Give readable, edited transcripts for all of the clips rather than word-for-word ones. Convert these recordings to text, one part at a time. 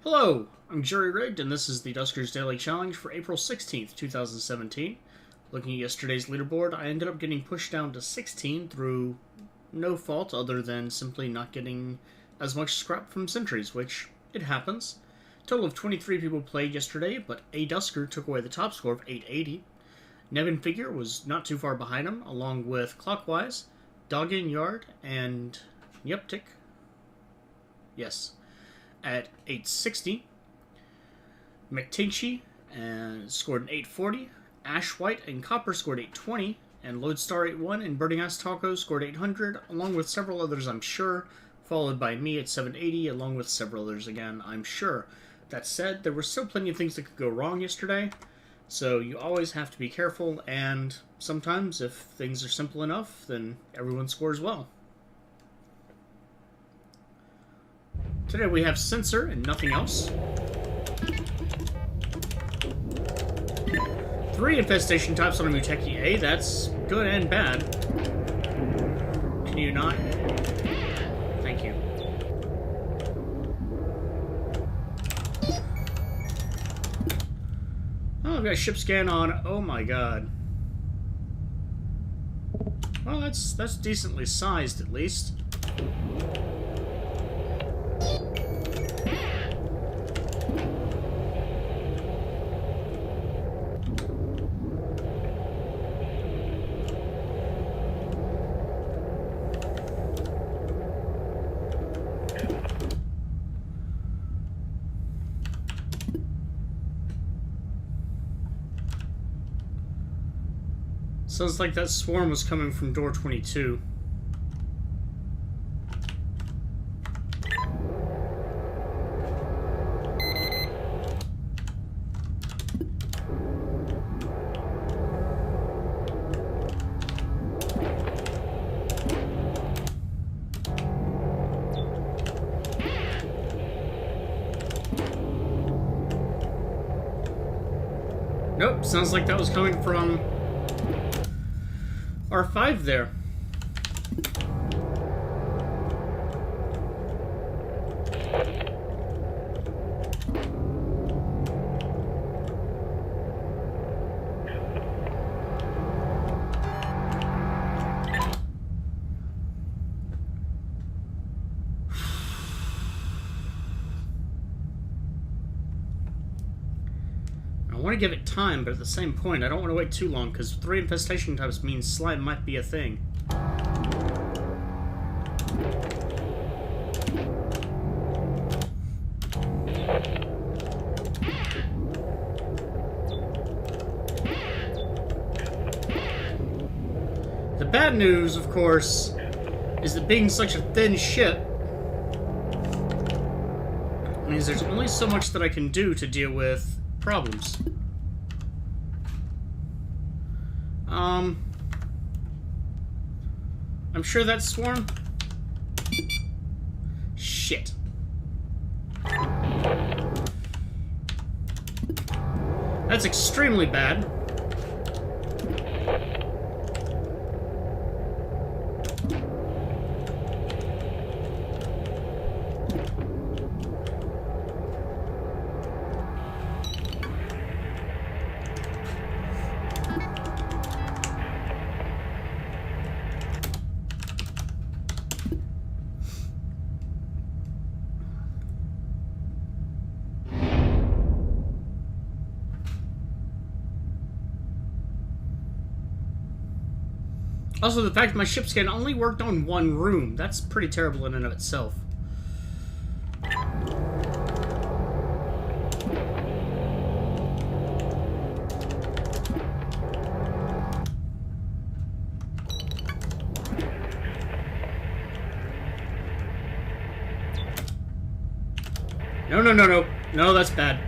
Hello, I'm Jerry Rigged, and this is the Duskers Daily Challenge for April 16th, 2017. Looking at yesterday's leaderboard, I ended up getting pushed down to 16 through no fault other than simply not getting as much scrap from sentries, which, it happens. A total of 23 people played yesterday, but a Dusker took away the top score of 880. Nevin Figure was not too far behind him, along with Clockwise, Doggin Yard, and Yeptic. Yes. At 860, McTinchy scored an 840, Ash White and Copper scored 820, and Lodestar 81 and Burning Ass Taco scored 800, along with several others I'm sure, followed by me at 780, along with several others again I'm sure. That said, there were still plenty of things that could go wrong yesterday, so you always have to be careful, and sometimes if things are simple enough, then everyone scores well. Today we have Sensor and nothing else. 3 infestation types on a Muteki A. That's good and bad. Can you not? Thank you. Oh, I've got a ship scan on. Oh my god. Well, that's decently sized at least. Sounds like that swarm was coming from door 22. Nope, sounds like that was coming from R5 there. I want to give it time, but at the same point, I don't want to wait too long, because 3 infestation types means slime might be a thing. The bad news, of course, is that being such a thin ship means there's only so much that I can do to deal with problems. I'm sure that's swarm. Shit. That's extremely bad. Also, the fact my ship scan only worked on 1 room, that's pretty terrible in and of itself. No. No, that's bad.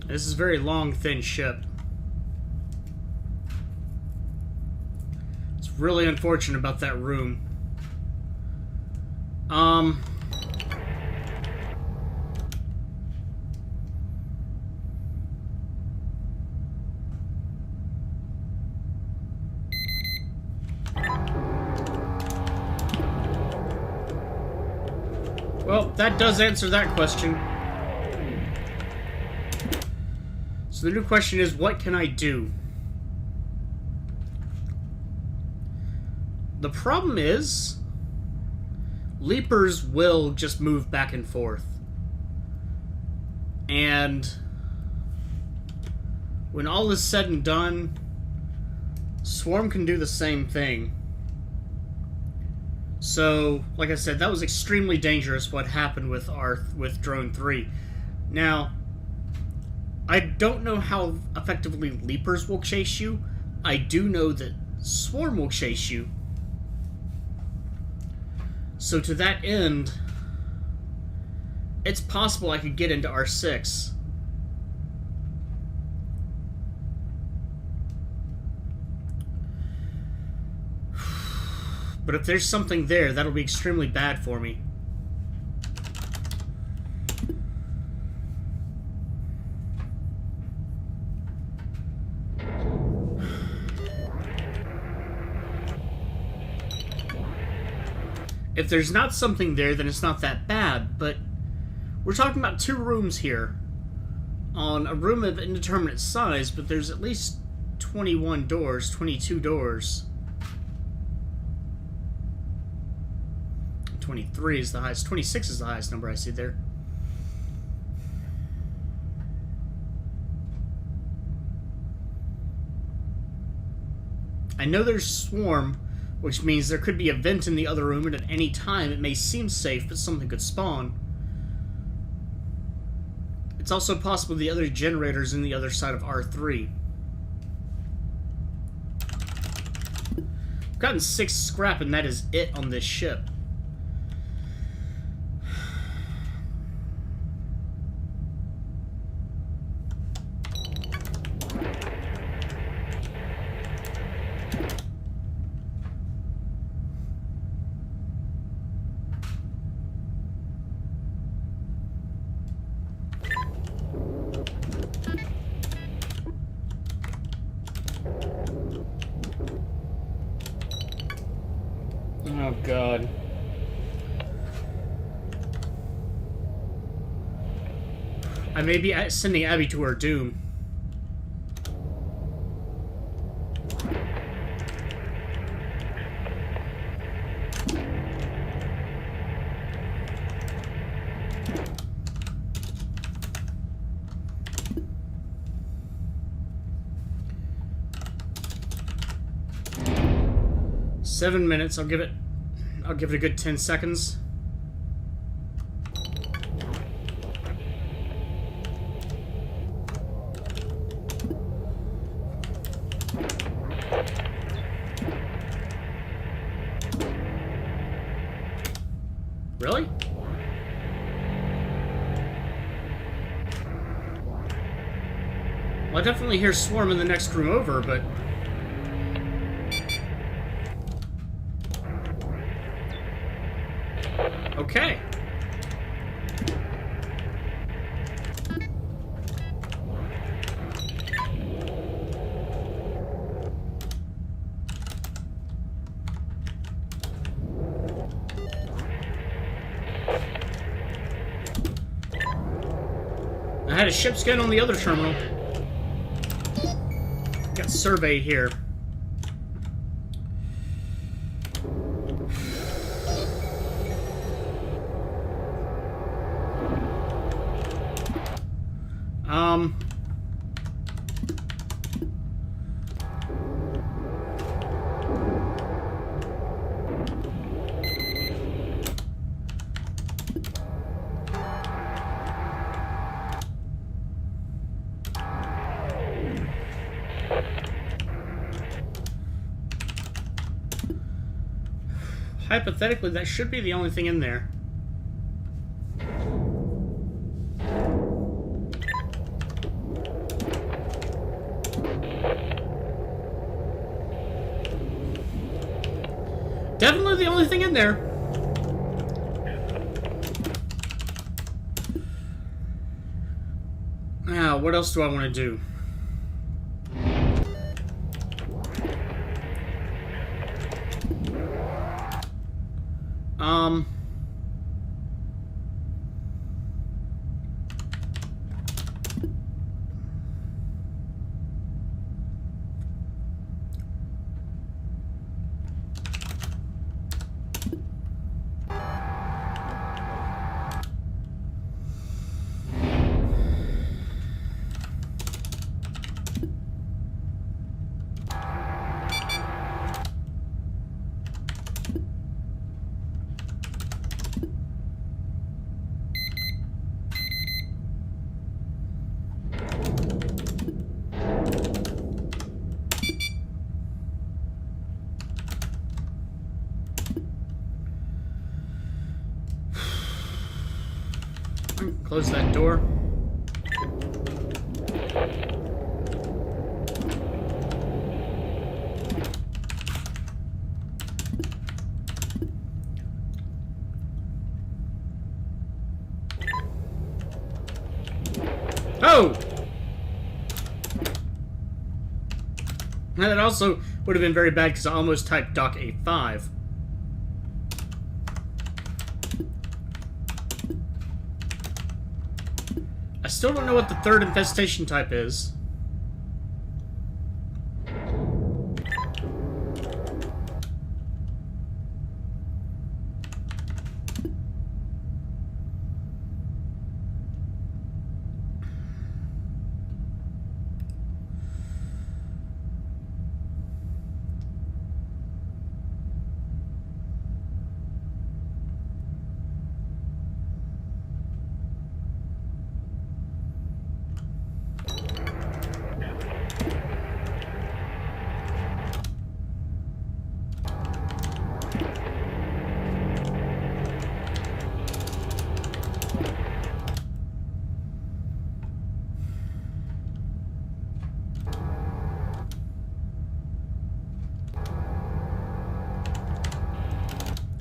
This is a very long, thin ship. It's really unfortunate about that room. Well, that does answer that question. So the new question is, what can I do? The problem is, Leapers will just move back and forth. And when all is said and done, Swarm can do the same thing. So, like I said, that was extremely dangerous what happened with Drone 3. Now, I don't know how effectively Leapers will chase you. I do know that Swarm will chase you. So to that end, it's possible I could get into R6. But if there's something there, that'll be extremely bad for me. If there's not something there, then it's not that bad, but we're talking about 2 rooms here on a room of indeterminate size, but there's at least 21 doors, 22 doors. 23 is the highest. 26 is the highest number I see there. I know there's Swarm, which means there could be a vent in the other room, and at any time it may seem safe, but something could spawn. It's also possible the other generator's in the other side of R3. I've gotten 6 scrap, and that is it on this ship. Oh, God. I may be sending Abby to her doom. Seven minutes. I'll give it a good 10 seconds. Really? Well, I definitely hear Swarm in the next room over, but... Okay. I had a ship scan on the other terminal. Got survey here. Hypothetically, that should be the only thing in there. Definitely the only thing in there. Now, what else do I want to do? Close that door. Oh! Now that also would have been very bad because I almost typed Doc A5. I still don't know what the third infestation type is.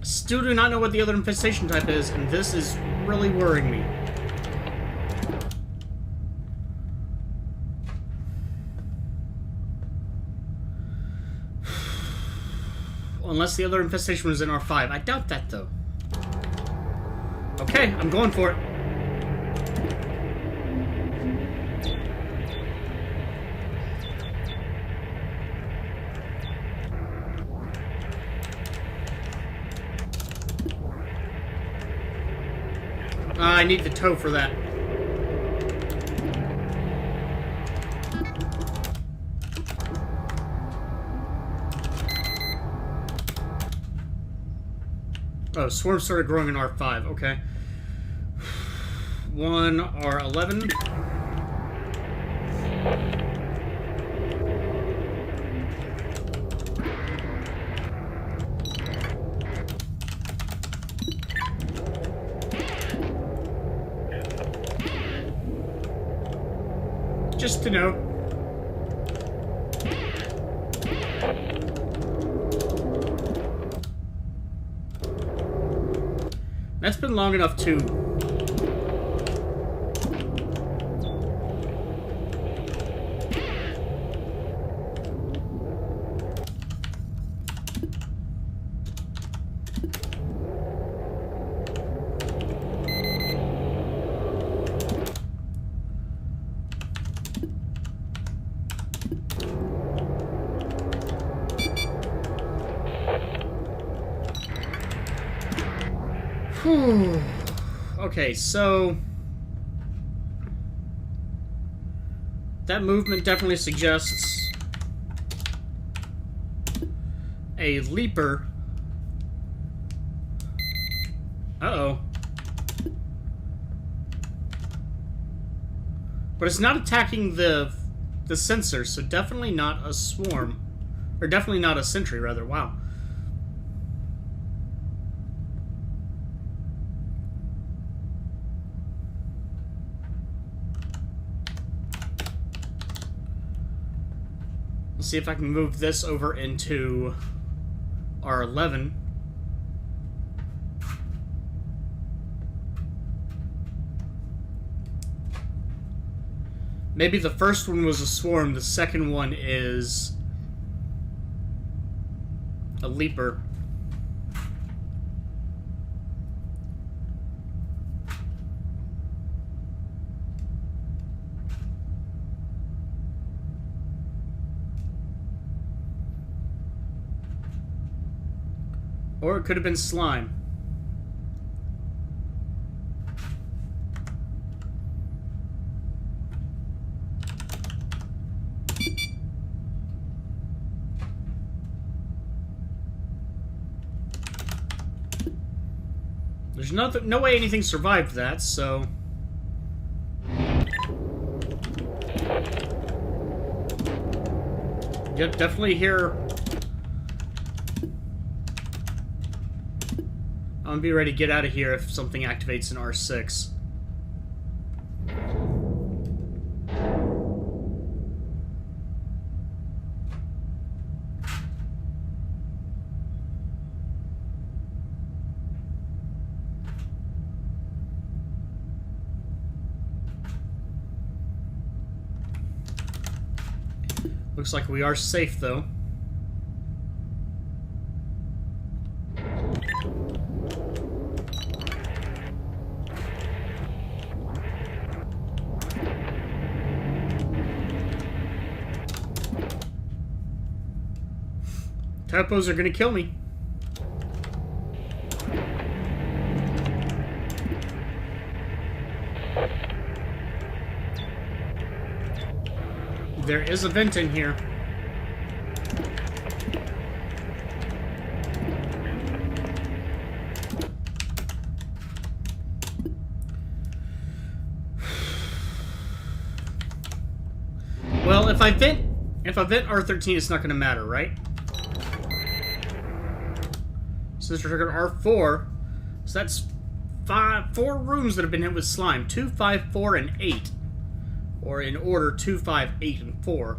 Still do not know what the other infestation type is, and this is really worrying me. Unless the other infestation was in R5. I doubt that, though. Okay, I'm going for it. I need the toe for that. Oh, swarm started growing in R5. Okay. 1 R11. Just to know. That's been long enough too. Okay, so that movement definitely suggests a leaper. Uh-oh. But it's not attacking the sensor, so definitely not a swarm. Or definitely not a sentry, rather. Wow. Let's see if I can move this over into R11. Maybe the first one was a swarm, the second one is a leaper. Or it could have been slime. There's no way anything survived that, so... Yep, definitely here... I'm gonna be ready to get out of here if something activates in R6. Looks like we are safe, though. Typos are gonna kill me. There is a vent in here. Well, if I vent R13, it's not gonna matter, right? Since we're triggered R4, so that's 4 rooms that have been hit with slime. 2, 5, 4, and 8. Or in order, 2, 5, 8, and 4.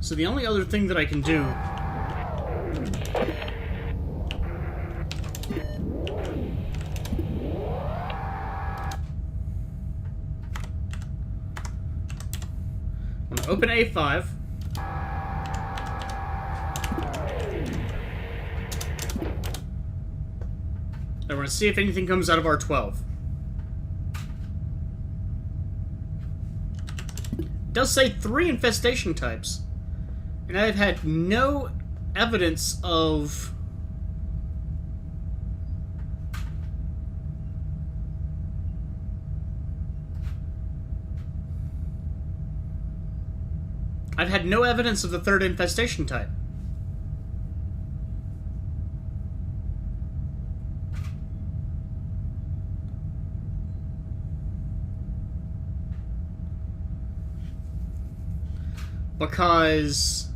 So the only other thing that I can do... I'm gonna open A5. I want to see if anything comes out of R12. It does say 3 infestation types. And I've had no evidence of... I've had no evidence of the 3rd infestation type. Because...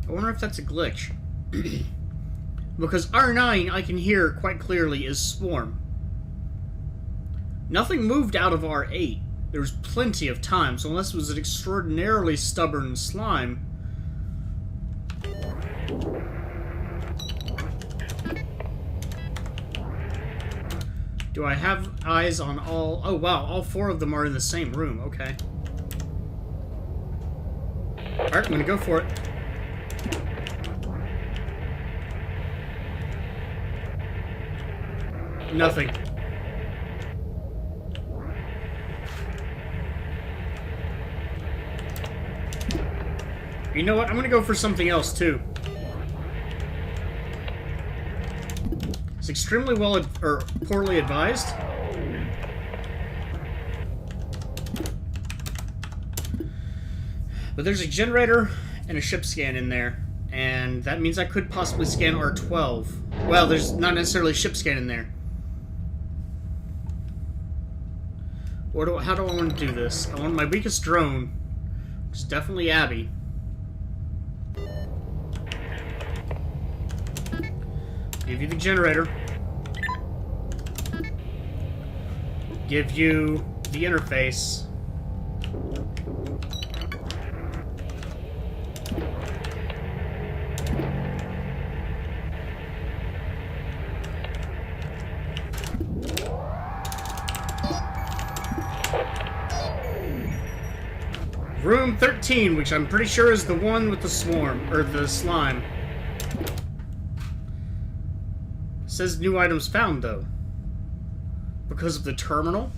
I wonder if that's a glitch. Because R9, I can hear quite clearly, is Swarm. Nothing moved out of R8. There was plenty of time, so unless it was an extraordinarily stubborn slime... Do I have eyes on all... Oh, wow, all 4 of them are in the same room. Okay. Alright, I'm gonna go for it. Nothing. You know what? I'm gonna go for something else, too. It's extremely or poorly advised. But there's a generator and a ship scan in there. And that means I could possibly scan R12. Well, there's not necessarily a ship scan in there. How do I want to do this? I want my weakest drone, which is definitely Abby. Give you the generator. Give you the interface. Room 13, which I'm pretty sure is the one with the swarm, or the slime. Says new items found, though. Because of the terminal?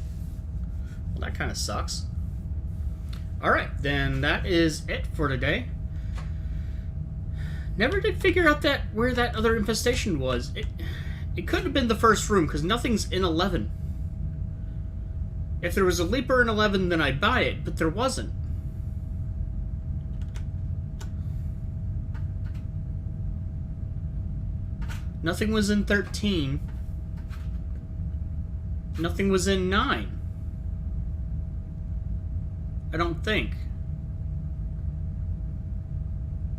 Well, that kind of sucks. Alright, then that is it for today. Never did figure out where that other infestation was. It could have been the first room, because nothing's in 11. If there was a leaper in 11, then I'd buy it, but there wasn't. Nothing was in 13. Nothing was in 9. I don't think.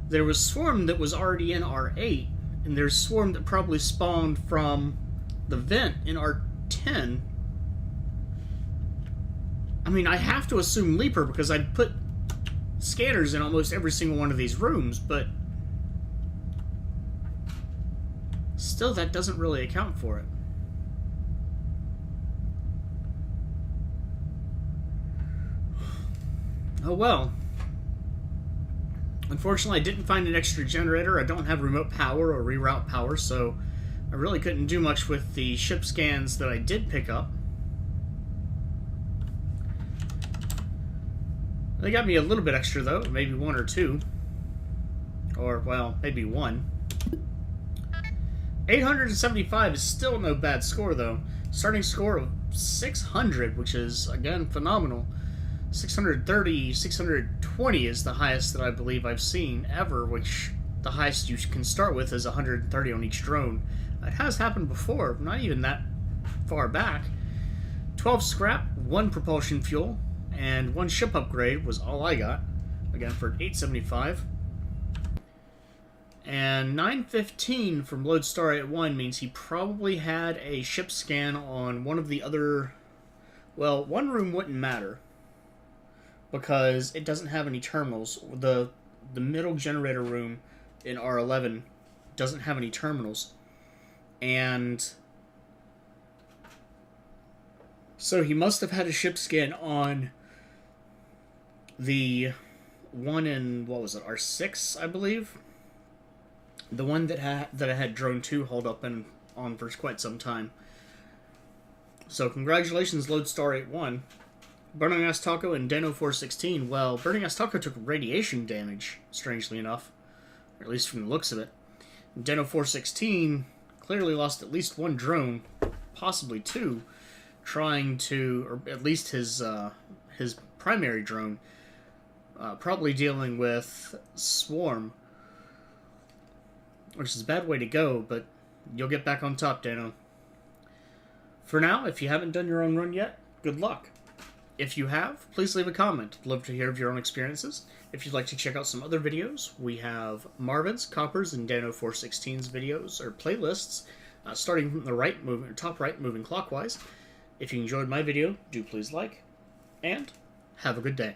There was Swarm that was already in R8, and there's Swarm that probably spawned from the vent in R10. I mean, I have to assume Leaper because I'd put scanners in almost every single one of these rooms, but still, that doesn't really account for it. Oh well. Unfortunately, I didn't find an extra generator. I don't have remote power or reroute power, so I really couldn't do much with the ship scans that I did pick up. They got me a little bit extra, though. Maybe one or two. Or, well, maybe one. 875 is still no bad score, though. Starting score of 600, which is, again, phenomenal. 630, 620 is the highest that I believe I've seen ever, which the highest you can start with is 130 on each drone. It has happened before, not even that far back. 12 scrap, 1 propulsion fuel, and 1 ship upgrade was all I got. Again, for 875. And 915 from Lodestar 81 means he probably had a ship scan on one of the other... Well, one room wouldn't matter, because it doesn't have any terminals. The middle generator room in R11 doesn't have any terminals. And so he must have had a ship scan on the one in, what was it, R6, I believe? The one that I had Drone 2 hold up on for quite some time. So congratulations, Lodestar 81. Burning Ass Taco and Dano 416. Well, Burning Ass Taco took radiation damage, strangely enough. Or at least from the looks of it. Dano 416 clearly lost at least 1 drone, possibly 2, trying to, or at least his primary drone, probably dealing with Swarm. Which is a bad way to go, but you'll get back on top, Dano. For now, if you haven't done your own run yet, good luck. If you have, please leave a comment. I'd love to hear of your own experiences. If you'd like to check out some other videos, we have Marvin's, Copper's, and Dano 416's videos, or playlists, starting from the top right, moving clockwise. If you enjoyed my video, do please like, and have a good day.